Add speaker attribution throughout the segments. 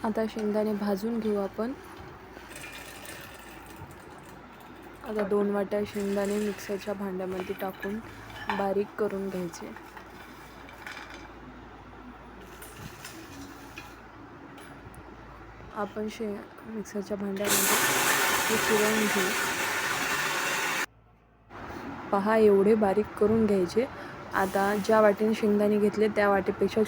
Speaker 1: आता शेंगदाणे भाजून घेऊ आपण। आता 2 वाट्या शेंगदाणे मिक्सरच्या भांड्यामध्ये टाकून बारीक करून घ्यायचे। आपण मिक्सरच्या भांड्यामध्ये हे फिरवून घेऊ। पहा एवढे बारीक करून घ्यायचे। आता ज्या वाटीने शेंगदाणे घेतले त्या वाटीपेक्षा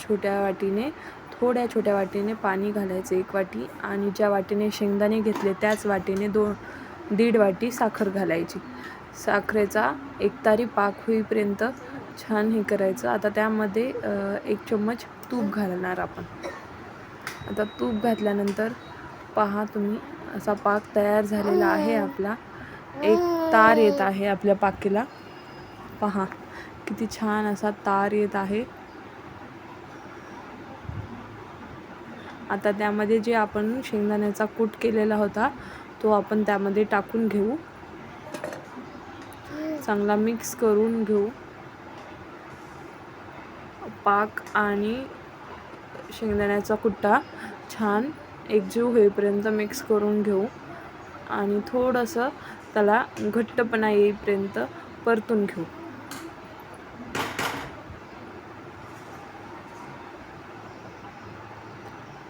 Speaker 1: थोड्या छोट्या वाटीने पाणी घालायचे 1 वाटी, आणि ज्या वाटीने शेंगदाणे घेतले त्याच वाटीने 1.5 वाटी साखर घालायची। साखरेचा एकतारी पाक होईपर्यंत छान हे करायचं। आता त्यामध्ये 1 चम्मच तूप घालणार आपण। आता तूप घातल्यानंतर पहा तुम्ही असा पाक तयार झालेला आहे आपला। एक तार येत आहे आपल्या पाकीला। पहा किती छान असा तार येत आहे। आता त्यामध्ये जे आपण शेंगदाण्याचा कूट केलेला होता तो आपण त्यामध्ये टाकून घेऊ। चांगला मिक्स करून घेऊ। पाक आणि शेंगदाण्याचा कुट्टा छान एकजीव होईपर्यंत मिक्स करून घेऊ आणि थोडंसं त्याला घट्टपणा येईपर्यंत परतून घेऊ।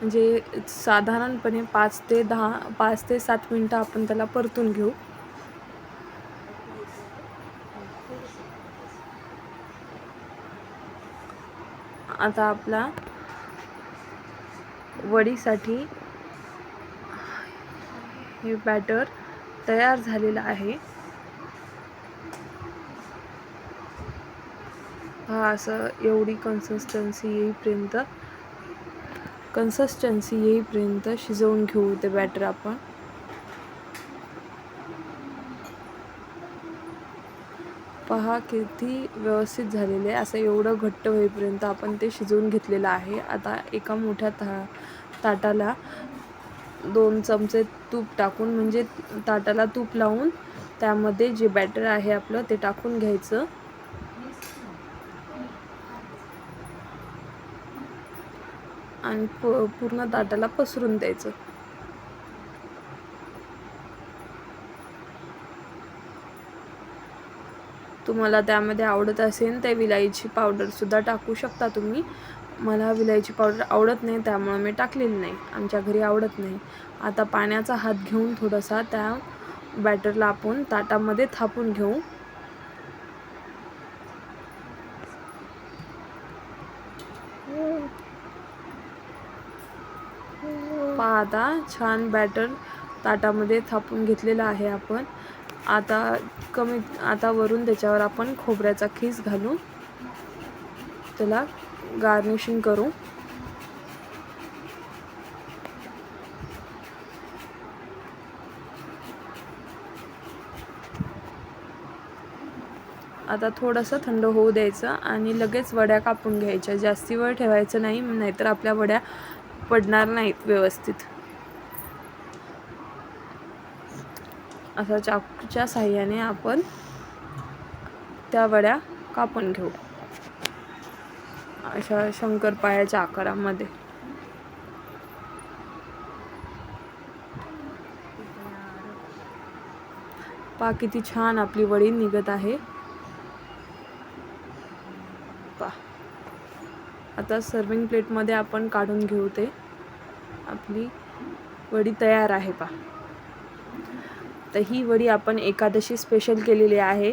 Speaker 1: म्हणजे साधारणपणे 5 ते 7 मिनिटं आपण त्याला परतून घेऊ। आता आपला वडीसाठी हे बॅटर तयार झालेलं आहे। हा असं एवढी कन्सिस्टन्सी येईपर्यंत शिजवून घेऊ ते बॅटर आपण। पहा किती व्यवस्थित झालेले आहे। असं एवढं घट्ट होईपर्यंत आपण ते शिजवून घेतलेलं आहे। आता एका मोठ्या ताटाला 2 चमचे तूप टाकून, म्हणजे ताटाला तूप लावून त्यामध्ये जे बॅटर आहे आपलं ते टाकून घ्यायचं आणि पूर्ण ताटाला पसरून द्यायचं। तुम्हाला त्यामध्ये आवडत असेल तर विलायची पावडर सुद्धा टाकू शकता तुम्ही। मला विलायची पावडर आवडत नाही त्यामुळे मी टाकलेली नाही, आमच्या घरी आवडत नाही। आता पाण्याचा हात घेऊन थोडासा त्या बॅटरला आपण ताटामध्ये थापून घेऊ। पहा आता छान बॅटर ताटामध्ये थापून घेतलेलं आहे आपण। आता वरून त्याच्यावर आपण खोबऱ्याचा खीस घालून त्याला गार्निशिंग करू। आता थोडंसं थंड होऊ द्यायचं आणि लगेच वड्या कापून घ्यायच्या। जास्ती वेळ ठेवायचं नाही, नाहीतर आपल्या वड्या पडणार नाहीत व्यवस्थित। असा चाकूच्या साहाय्याने आपण त्या वड्या कापून घेऊ अशा शंकरपाळ्याच्या आकारामध्ये। पहा किती छान आपली वडी निघत आहे। आता सर्विंग प्लेटमध्ये आपण काढून घेऊ ते। आपली वडी तयार आहे पहा। तर ही वडी आपण एकादशी स्पेशल केलेली आहे।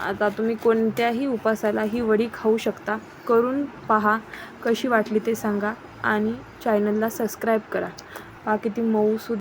Speaker 1: आता तुम्ही कोणत्याही उपासाला ही वडी खाऊ शकता। करून पहा, कशी वाटली ते सांगा आणि चॅनलला सबस्क्राईब करा। पहा किती मऊसूद